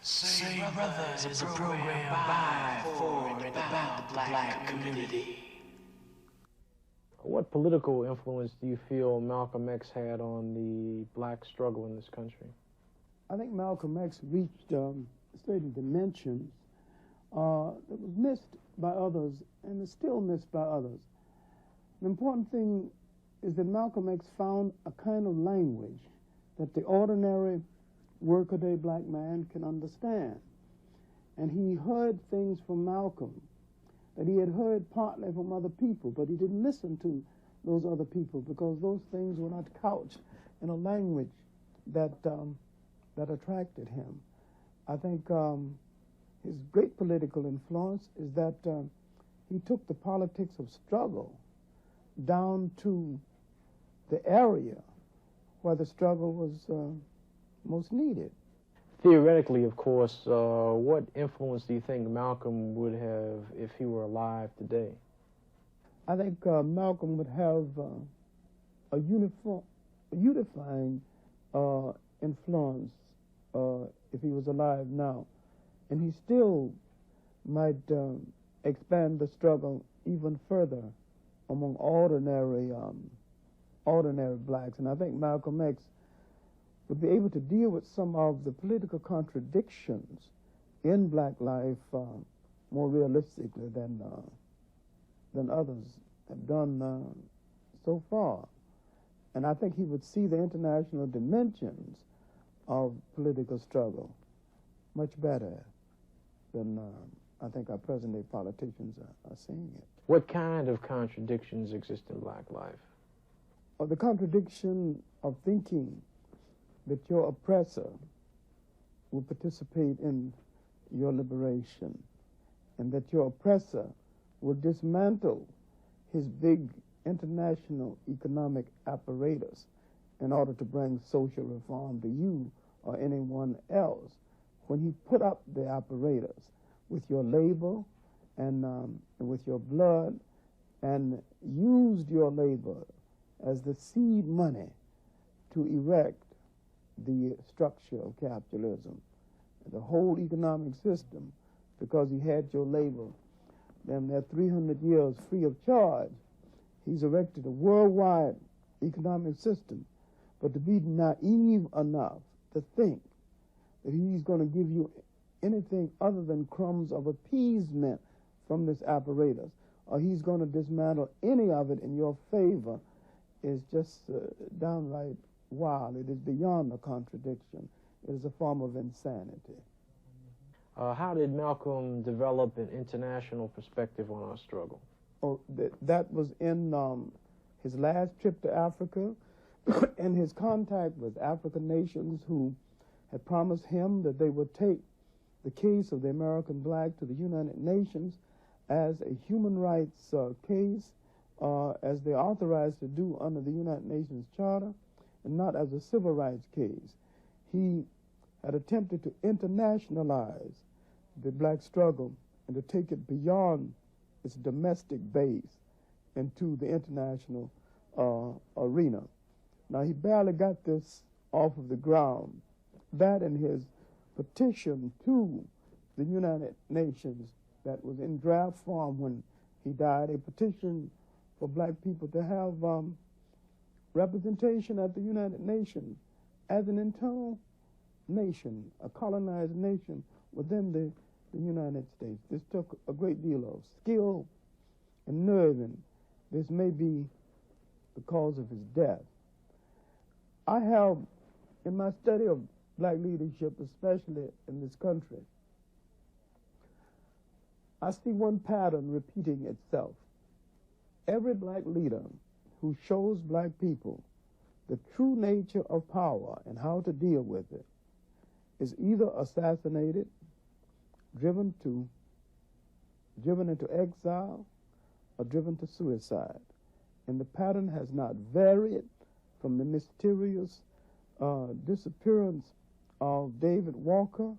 Say Brothers is a program by, for, and about the black community. What political influence do you feel Malcolm X had on the black struggle in this country? I think Malcolm X reached certain dimensions that was missed by others and is still missed by others. The important thing is that Malcolm X found a kind of language that the ordinary workaday black man can understand. And he heard things from Malcolm that he had heard partly from other people, but he didn't listen to those other people because those things were not couched in a language that that attracted him. I think his great political influence is that he took the politics of struggle down to the area where the struggle was most needed. Theoretically, of course, what influence do you think Malcolm would have if he were alive today? I think Malcolm would have a unifying influence if he was alive now. And he still might expand the struggle even further among ordinary blacks. And I think Malcolm X would be able to deal with some of the political contradictions in black life more realistically than others have done so far. And I think he would see the international dimensions of political struggle much better than I think our present-day politicians are seeing it. What kind of contradictions exist in black life? The contradiction of thinking that your oppressor will participate in your liberation, and that your oppressor will dismantle his big international economic apparatus in order to bring social reform to you or anyone else. When he put up the apparatus with your labor and with your blood and used your labor as the seed money to erect the structure of capitalism, the whole economic system, because he had your labor. Then there 300 years free of charge. He's erected a worldwide economic system. But to be naive enough to think that he's going to give you anything other than crumbs of appeasement from this apparatus, or he's going to dismantle any of it in your favor, is just downright wild. It is beyond a contradiction. It is a form of insanity. How did Malcolm develop an international perspective on our struggle? Oh, that was in his last trip to Africa and his contact with African nations who had promised him that they would take the case of the American black to the United Nations as a human rights case, as they're authorized to do under the United Nations Charter, and not as a civil rights case. He had attempted to internationalize the black struggle and to take it beyond its domestic base into the international arena. Now, he barely got this off of the ground. That and his petition to the United Nations that was in draft form when he died, a petition for black people to have representation at the United Nations as an internal nation, a colonized nation within the United States. This took a great deal of skill and nerve, and this may be the cause of his death. I have, in my study of black leadership, especially in this country, I see one pattern repeating itself. Every black leader who shows black people the true nature of power and how to deal with it is either assassinated, driven into exile, or driven to suicide. And the pattern has not varied from the mysterious disappearance of David Walker,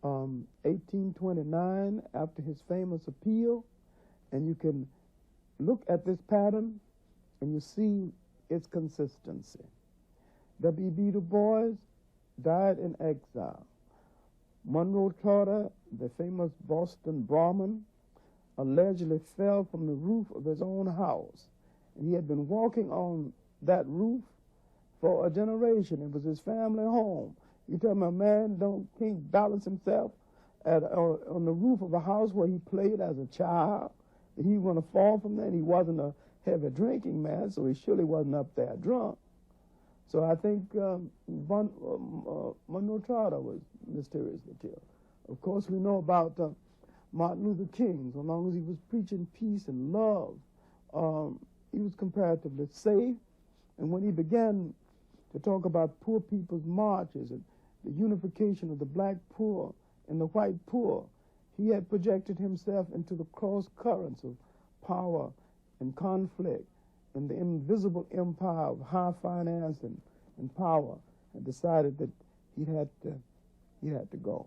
1829, after his famous appeal. And you can look at this pattern and you see its consistency. W.B. Du Bois died in exile. Monroe Carter, the famous Boston Brahmin, allegedly fell from the roof of his own house. And he had been walking on that roof for a generation. It was his family home. You tell me a man can't balance himself on the roof of a house where he played as a child, that he was going to fall from there. And he wasn't a heavy drinking man, so he surely wasn't up there drunk. So I think Monroe Carter was mysteriously killed. Of course, we know about Martin Luther King. So long as he was preaching peace and love, he was comparatively safe. And when he began to talk about poor people's marches and the unification of the black poor and the white poor, he had projected himself into the cross currents of power and conflict and the invisible empire of high finance and power, and decided that he had to go.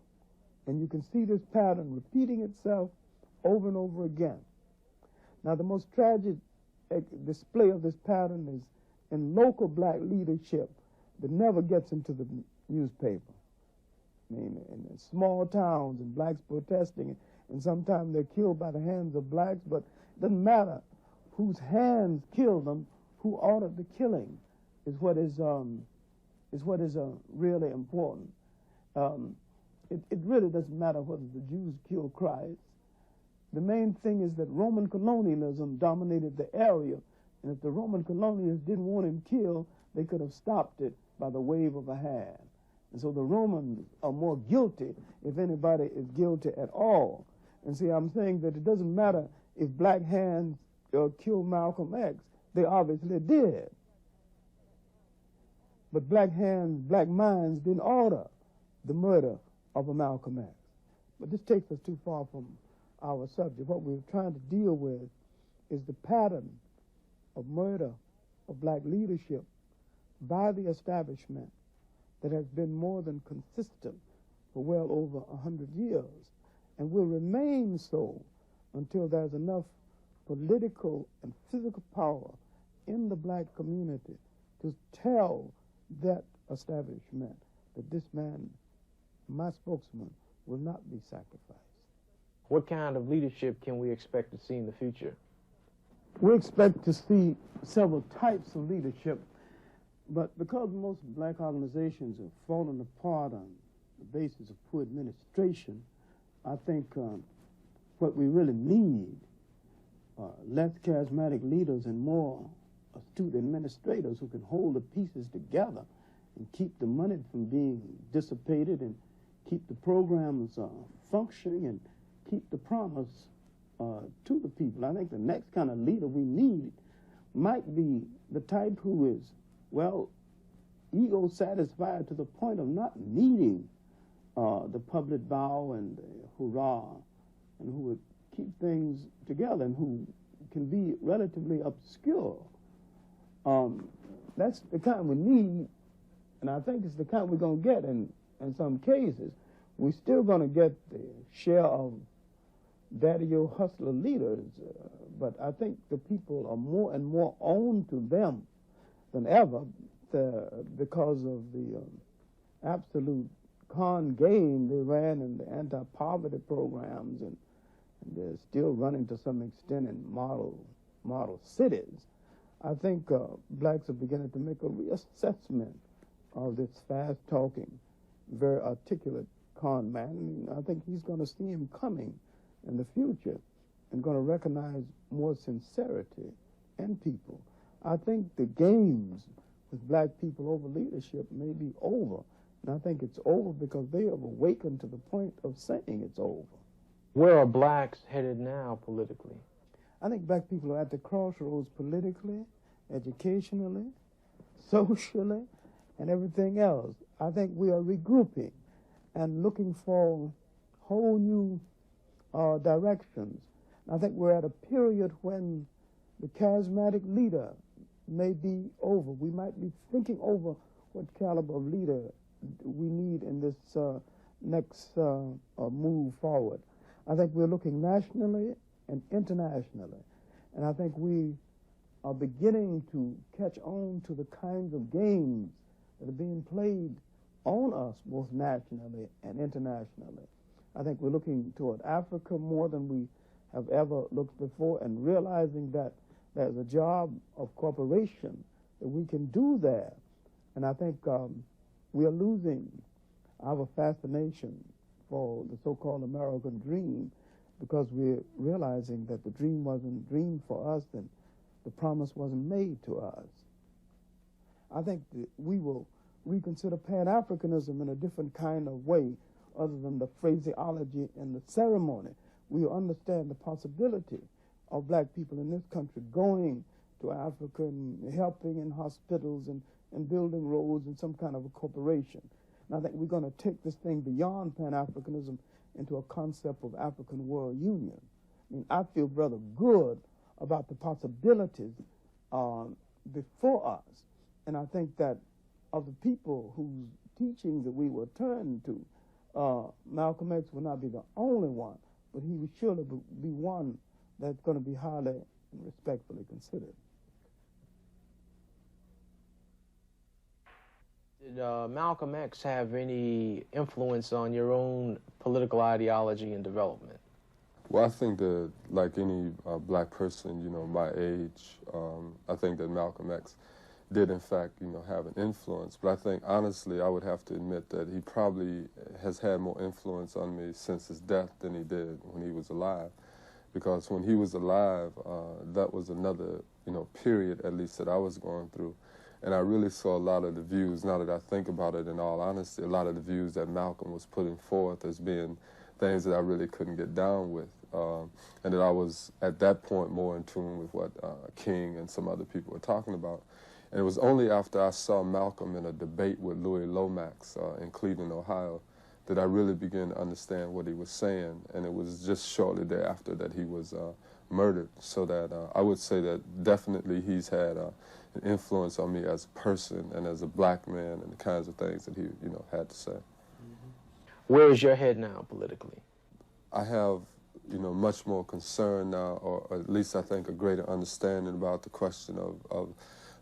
And you can see this pattern repeating itself over and over again. Now, the most tragic display of this pattern is in local black leadership that never gets into the newspaper. I mean, in small towns and blacks protesting, and sometimes they're killed by the hands of blacks, but it doesn't matter whose hands killed them, who ordered the killing is what is really important. It really doesn't matter whether the Jews killed Christ. The main thing is that Roman colonialism dominated the area, and if the Roman colonialists didn't want him killed, they could have stopped it by the wave of a hand. And so the Romans are more guilty if anybody is guilty at all. And see, I'm saying that it doesn't matter if black hands killed Malcolm X. They obviously did. But black hands, black minds didn't order the murder of a Malcolm X. But this takes us too far from our subject. What we're trying to deal with is the pattern of murder of black leadership by the establishment that has been more than consistent for well over 100 years and will remain so until there's enough political and physical power in the black community to tell that establishment that this man, my spokesman, will not be sacrificed. What kind of leadership can we expect to see in the future? We expect to see several types of leadership, but because most black organizations have fallen apart on the basis of poor administration, I think what we really need are less charismatic leaders and more astute administrators who can hold the pieces together and keep the money from being dissipated and keep the programs functioning and keep the promise to the people. I think the next kind of leader we need might be the type who is, well, ego-satisfied to the point of not needing the public vow and hurrah, and who would keep things together and who can be relatively obscure. That's the kind we need, and I think it's the kind we're going to get in some cases. We're still going to get the share of daddy-o hustler leaders, but I think the people are more and more owned to them than ever because of the absolute con game they ran in the anti-poverty programs, and they're still running to some extent in model cities. I think blacks are beginning to make a reassessment of this fast-talking, very articulate con man. And I think he's going to see him coming in the future and going to recognize more sincerity in people. I think the games with black people over leadership may be over. And I think it's over because they have awakened to the point of saying it's over. Where are blacks headed now politically? I think black people are at the crossroads politically, educationally, socially, and everything else. I think we are regrouping and looking for whole new directions. I think we're at a period when the charismatic leader may be over. We might be thinking over what caliber of leader we need in this next move forward. I think we're looking nationally and internationally, and I think we are beginning to catch on to the kinds of games that are being played on us both nationally and internationally. I think we're looking toward Africa more than we have ever looked before, and realizing that there's a job of cooperation that we can do there. And I think we are losing our fascination for the so-called American dream, because we're realizing that the dream wasn't dreamed for us, and the promise wasn't made to us. I think that we will reconsider Pan-Africanism in a different kind of way, other than the phraseology and the ceremony. We will understand the possibility of black people in this country going to Africa and helping in hospitals and building roads and some kind of a corporation. And I think we're going to take this thing beyond Pan-Africanism into a concept of African World Union. I mean, I feel rather good about the possibilities before us. And I think that of the people whose teachings that we will turn to, Malcolm X will not be the only one, but he will surely be one that's going to be highly and respectfully considered. Did Malcolm X have any influence on your own political ideology and development? Well, I think that, like any black person, my age, I think that Malcolm X did, in fact, have an influence. But I think, honestly, I would have to admit that he probably has had more influence on me since his death than he did when he was alive. Because when he was alive, that was another, period, at least, that I was going through. And I really saw a lot of the views, now that I think about it in all honesty, a lot of the views that Malcolm was putting forth as being things that I really couldn't get down with. And that I was, at that point, more in tune with what King and some other people were talking about. And it was only after I saw Malcolm in a debate with Louis Lomax in Cleveland, Ohio, that I really began to understand what he was saying. And it was just shortly thereafter that he was murdered. So that I would say that definitely he's had an influence on me as a person and as a black man, and the kinds of things that he, had to say. Mm-hmm. Where is your head now politically? I have, much more concern now, or at least I think a greater understanding about the question of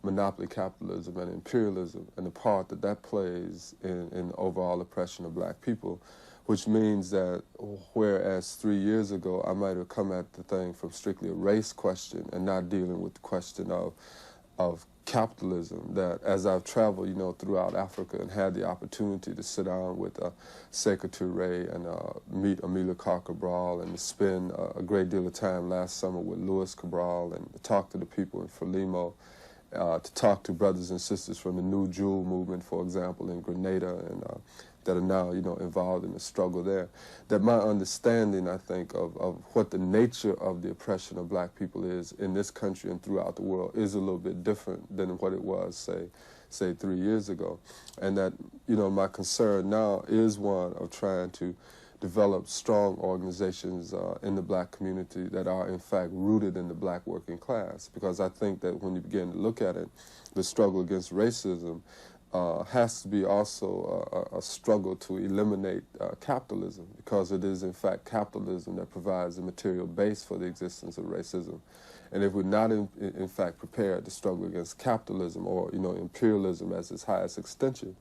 monopoly capitalism and imperialism and the part that that plays in the overall oppression of black people, which means that whereas 3 years ago I might have come at the thing from strictly a race question and not dealing with the question of capitalism, that as I've traveled, throughout Africa and had the opportunity to sit down with Sekou Touré and meet Amilcar Cabral and to spend a great deal of time last summer with Louis Cabral and to talk to the people in Frelimo, to talk to brothers and sisters from the New Jewel movement, for example, in Grenada, and that are now, involved in the struggle there, that my understanding, I think, of what the nature of the oppression of black people is in this country and throughout the world is a little bit different than what it was, say 3 years ago. And that, my concern now is one of trying to develop strong organizations in the black community that are, in fact, rooted in the black working class. Because I think that when you begin to look at it, the struggle against racism has to be also a struggle to eliminate capitalism, because it is, in fact, capitalism that provides the material base for the existence of racism. And if we're not, in fact, prepared to struggle against capitalism or, imperialism as its highest extension,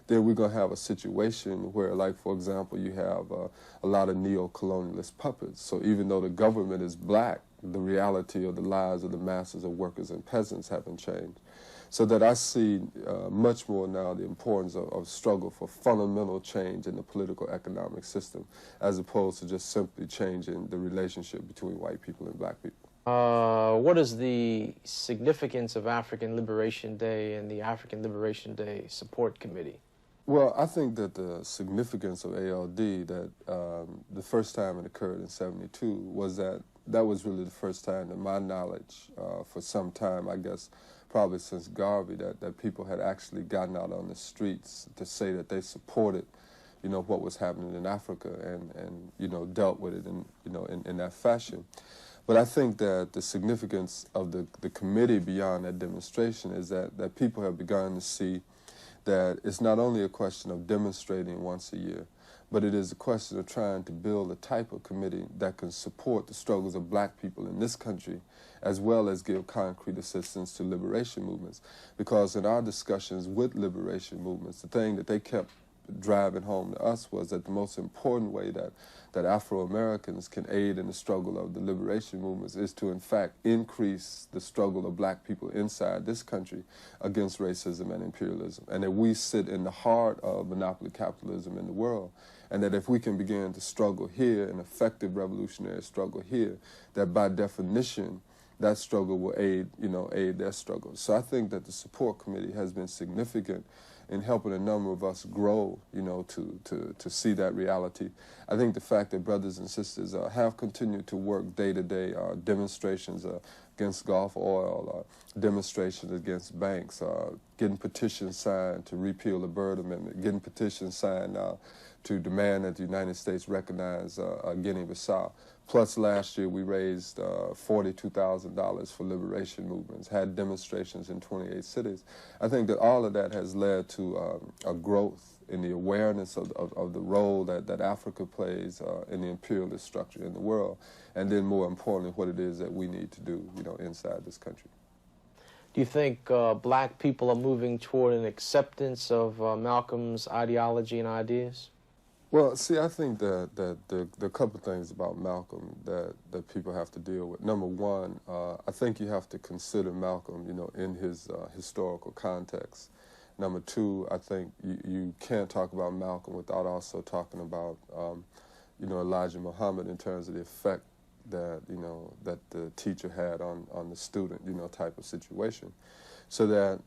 then we're going to have a situation where, like, for example, you have a lot of neo-colonialist puppets. So even though the government is black, the reality of the lives of the masses of workers and peasants haven't changed. So that I see much more now the importance of struggle for fundamental change in the political economic system, as opposed to just simply changing the relationship between white people and black people. What is the significance of African Liberation Day and the African Liberation Day Support Committee? Well, I think that the significance of ALD, that the first time it occurred in '72, was that was really the first time, to my knowledge, for some time, I guess, probably since Garvey, that people had actually gotten out on the streets to say that they supported, what was happening in Africa and dealt with it in that fashion. But I think that the significance of the committee beyond that demonstration is that people have begun to see that it's not only a question of demonstrating once a year, but it is a question of trying to build a type of committee that can support the struggles of black people in this country, as well as give concrete assistance to liberation movements. Because in our discussions with liberation movements, the thing that they kept driving home to us was that the most important way that Afro-Americans can aid in the struggle of the liberation movements is to, in fact, increase the struggle of black people inside this country against racism and imperialism, and that we sit in the heart of monopoly capitalism in the world, and that if we can begin to struggle here, an effective revolutionary struggle here, that by definition, that struggle will aid their struggle. So I think that the support committee has been significant in helping a number of us grow, to see that reality. I think the fact that brothers and sisters have continued to work day to day, demonstrations against Gulf oil, demonstrations against banks, getting petitions signed to repeal the Byrd Amendment, getting petitions signed to demand that the United States recognize Guinea-Bissau. Plus, last year we raised $42,000 for liberation movements, had demonstrations in 28 cities. I think that all of that has led to a growth in the awareness of the role that Africa plays in the imperialist structure in the world, and then more importantly, what it is that we need to do, inside this country. Do you think black people are moving toward an acceptance of Malcolm's ideology and ideas? Well, see, I think that the couple things about Malcolm that people have to deal with. Number one, I think you have to consider Malcolm, in his historical context. Number two, I think you can't talk about Malcolm without also talking about, El-Hajj Muhammad in terms of the effect that, that the teacher had on the student, type of situation. So that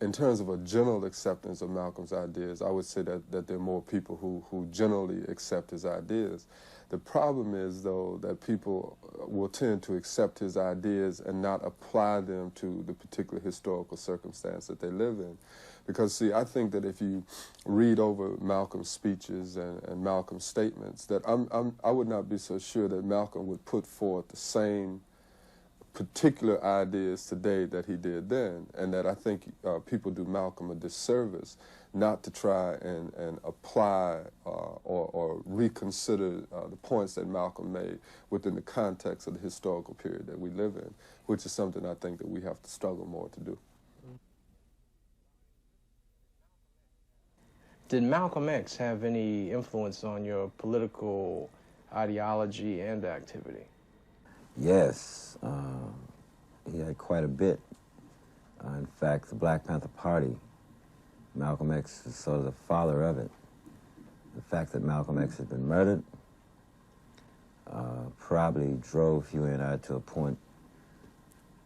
in terms of a general acceptance of Malcolm's ideas, I would say that there are more people who generally accept his ideas. The problem is, though, that people will tend to accept his ideas and not apply them to the particular historical circumstance that they live in. Because, see, I think that if you read over Malcolm's speeches and Malcolm's statements, that I would not be so sure that Malcolm would put forth the same particular ideas today that he did then, and that I think people do Malcolm a disservice not to try and apply or reconsider the points that Malcolm made within the context of the historical period that we live in, which is something I think that we have to struggle more to do. Did Malcolm X have any influence on your political ideology and activity? Yes, he had quite a bit. In fact, the Black Panther Party, Malcolm X is sort of the father of it. The fact that Malcolm X had been murdered probably drove Huey and I to a point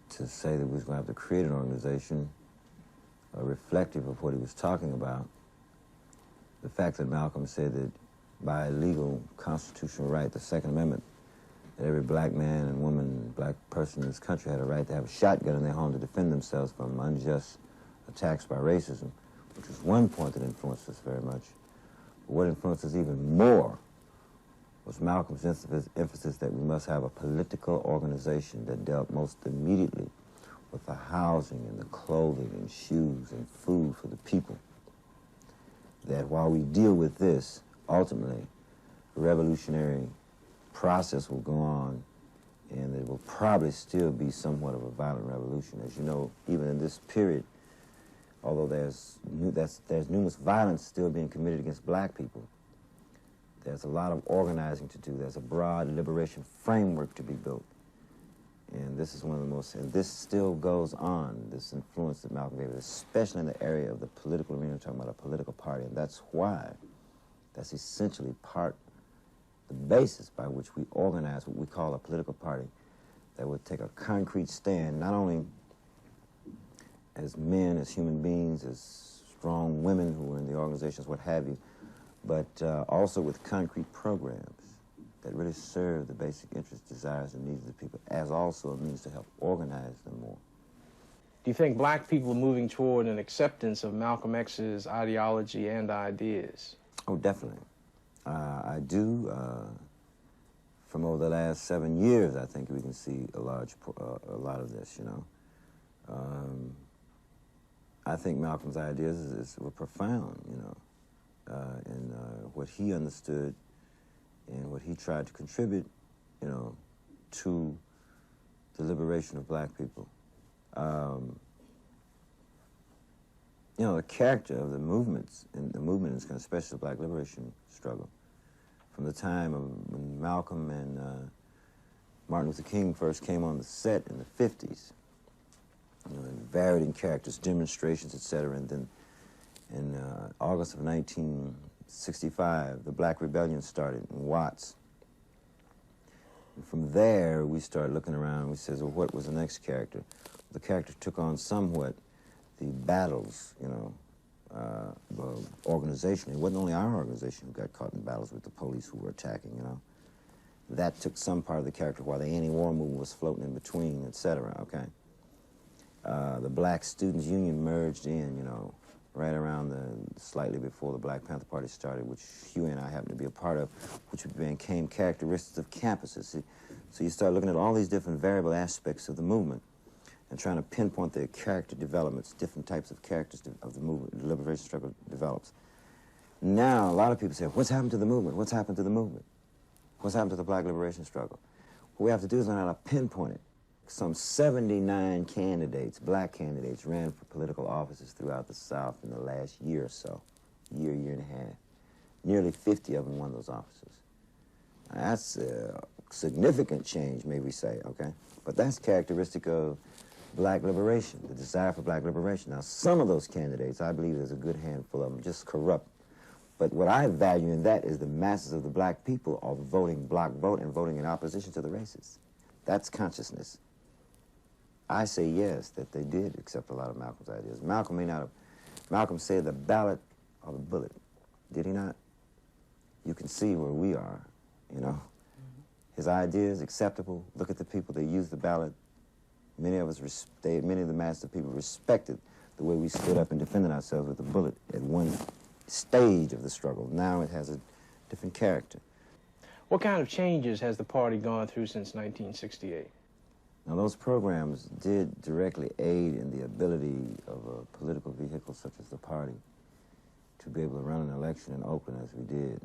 to say that we was going to have to create an organization reflective of what he was talking about. The fact that Malcolm said that by legal constitutional right, the Second Amendment, that every black man and woman, black person in this country had a right to have a shotgun in their home to defend themselves from unjust attacks by racism, which was one point that influenced us very much. But what influenced us even more was Malcolm's emphasis that we must have a political organization that dealt most immediately with the housing and the clothing and shoes and food for the people. That while we deal with this, ultimately, a revolutionary process will go on, and it will probably still be somewhat of a violent revolution. As you know, even in this period, although there's numerous violence still being committed against black people, there's a lot of organizing to do. There's a broad liberation framework to be built. And this is one of the most, and this still goes on, this influence that Malcolm gave us, especially in the area of the political arena, talking about a political party. And that's why, that's essentially the basis by which we organize what we call a political party that would take a concrete stand, not only as men, as human beings, as strong women who are in the organizations, what have you, but also with concrete programs that really serve the basic interests, desires, and needs of the people, as also a means to help organize them more. Do you think black people are moving toward an acceptance of Malcolm X's ideology and ideas? Oh, definitely. I do. From over the last 7 years, I think we can see a lot of this, I think Malcolm's ideas were profound, in what he understood and what he tried to contribute, to the liberation of black people. You know, the character of the movements, and the movement is kind of especially the Black liberation struggle, from the time of when Malcolm and Martin Luther King first came on the set in the 50s, you know, and varied in characters, demonstrations, etc. And then in August of 1965, the Black Rebellion started in Watts. And from there, we started looking around and we said, well, what was the next character? The character took on somewhat the battles, you know, organization. It wasn't only our organization who got caught in battles with the police who were attacking, you know. That took some part of the character while the anti-war movement was floating in between, etc., okay? The Black Students Union merged in, you know, right around slightly before the Black Panther Party started, which Huey and I happened to be a part of, which became characteristics of campuses. See? So you start looking at all these different variable aspects of the movement and trying to pinpoint their character developments, different types of characters of the movement, the liberation struggle develops. Now, a lot of people say, what's happened to the movement? What's happened to the movement? What's happened to the Black liberation struggle? What we have to do is learn how to pinpoint it. Some 79 candidates, Black candidates, ran for political offices throughout the South in the last year or so, year and a half. Nearly 50 of them won those offices. Now, that's a significant change, may we say, okay? But that's characteristic of Black liberation, the desire for Black liberation. Now, some of those candidates, I believe there's a good handful of them, just corrupt. But what I value in that is the masses of the Black people are voting block vote and voting in opposition to the racists. That's consciousness. I say yes, that they did accept a lot of Malcolm's ideas. Malcolm may not have, Malcolm said the ballot or the bullet. Did he not? You can see where we are, you know. His ideas, acceptable. Look at the people that used the ballot. Many of us, many of the masses of people respected the way we stood up and defended ourselves with the bullet at one stage of the struggle. Now it has a different character. What kind of changes has the party gone through since 1968? Now, those programs did directly aid in the ability of a political vehicle such as the party to be able to run an election and open as we did.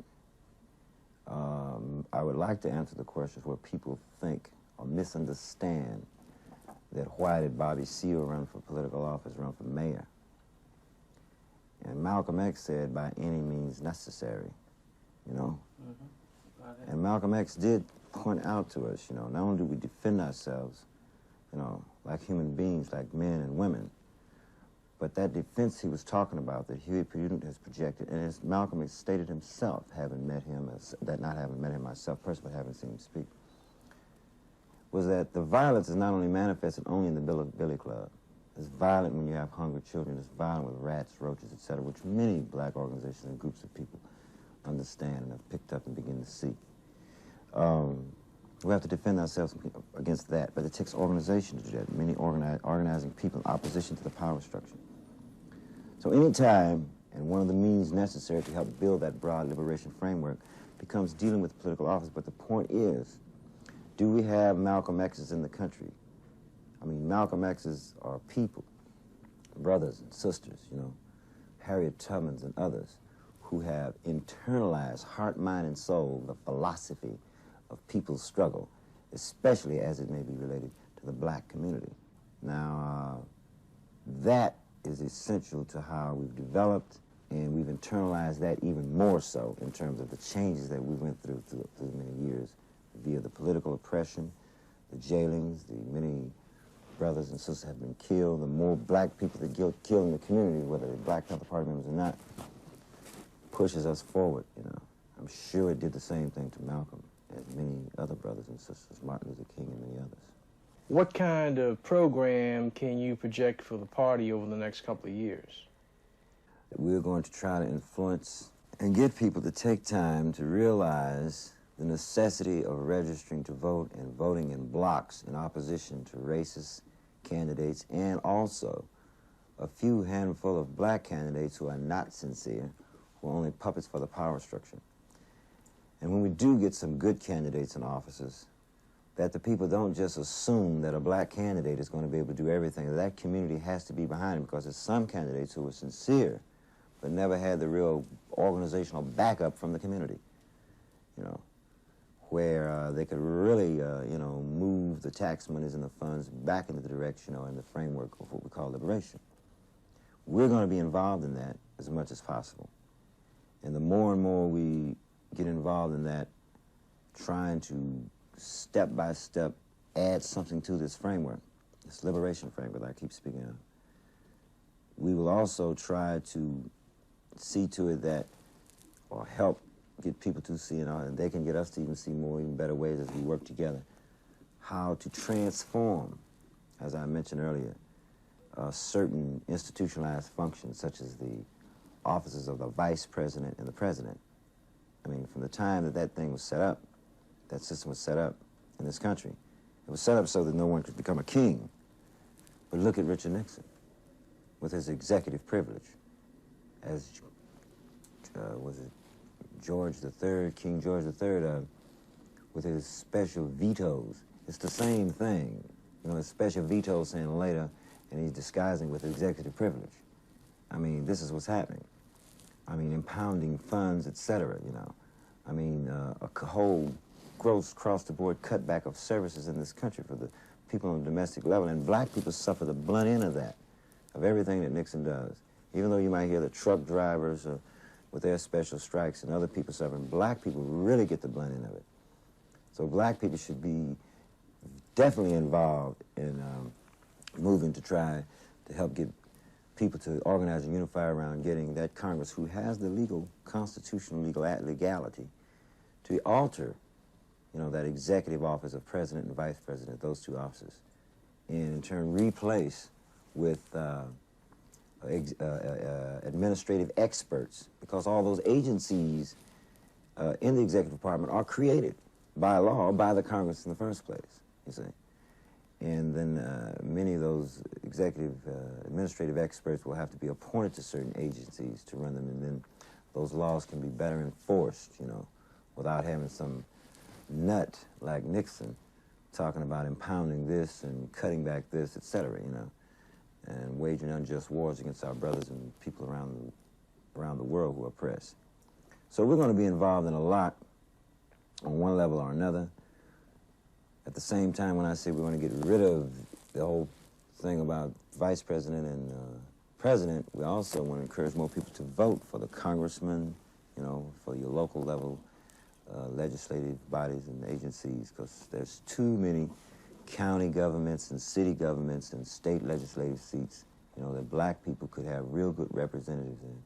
I would like to answer the questions where people think or misunderstand that why did Bobby Seale run for political office, run for mayor? And Malcolm X said, by any means necessary, you know? And Malcolm X did point out to us, you know, not only do we defend ourselves, you know, like human beings, like men and women, but that defense he was talking about, that Huey has projected, and as Malcolm has stated himself, having met him, not having met him myself personally, but having seen him speak, was that the violence is not only manifested only in the Billy Club. It's violent when you have hungry children. It's violent with rats, roaches, etc., which many Black organizations and groups of people understand and have picked up and begin to see. We have to defend ourselves against that, but it takes organization to do that, many organizing people in opposition to the power structure. So any time, and one of the means necessary to help build that broad liberation framework becomes dealing with political office, but the point is, do we have Malcolm X's in the country? I mean, Malcolm X's are people, brothers and sisters, you know, Harriet Tubmans and others, who have internalized, heart, mind, and soul, the philosophy of people's struggle, especially as it may be related to the Black community. Now, that is essential to how we've developed, and we've internalized that even more so in terms of the changes that we went through many years via the political oppression, the jailings, the many brothers and sisters have been killed, the more Black people that get killed in the community, whether they're Black Panther Party members or not, pushes us forward, you know. I'm sure it did the same thing to Malcolm as many other brothers and sisters, Martin Luther King and many others. What kind of program can you project for the party over the next couple of years? We're going to try to influence and get people to take time to realize the necessity of registering to vote and voting in blocks in opposition to racist candidates, and also a few handful of Black candidates who are not sincere, who are only puppets for the power structure. And when we do get some good candidates in offices, that the people don't just assume that a Black candidate is going to be able to do everything. That community has to be behind him, because there's some candidates who were sincere but never had the real organizational backup from the community, you know, where they could really, you know, move the tax monies and the funds back into the direction or in the framework of what we call liberation. we're going to be involved in that as much as possible. And the more and more we get involved in that, trying to step by step add something to this framework, this liberation framework that I keep speaking of, we will also try to see to it that, or help get people to see, and they can get us to even see more, even better ways as we work together, how to transform, as I mentioned earlier, certain institutionalized functions, such as the offices of the vice president and the president. I mean, from the time that that thing was set up, that system was set up in this country, it was set up so that no one could become a king. But look at Richard Nixon with his executive privilege, as was it George III, King George III, with his special vetoes. It's the same thing. You know, his special veto saying later, and he's disguising with executive privilege. I mean, this is what's happening. I mean, impounding funds, etc., you know. I mean, a whole gross across-the-board cutback of services in this country for the people on the domestic level, and black people suffer the blunt end of that, of everything that Nixon does. Even though you might hear the truck drivers with their special strikes and other people suffering, black people really get the blunt end of it. So black people should be definitely involved in moving to try to help get people to organize and unify around getting that Congress, who has the legal, constitutional legality, to alter, you know, that executive office of president and vice president, those two offices, and in turn replace with administrative experts, because all those agencies in the executive department are created by law by the Congress in the first place, you see. And then many of those executive administrative experts will have to be appointed to certain agencies to run them, and then those laws can be better enforced, you know, without having some nut like Nixon talking about impounding this and cutting back this, etc., you know, and waging unjust wars against our brothers and people around the world who are oppressed. So we're going to be involved in a lot on one level or another. At the same time, when I say we want to get rid of the whole thing about vice president and president, we also want to encourage more people to vote for the congressman, you know, for your local level legislative bodies and agencies, because there's too many county governments and city governments and state legislative seats, you know, that black people could have real good representatives in.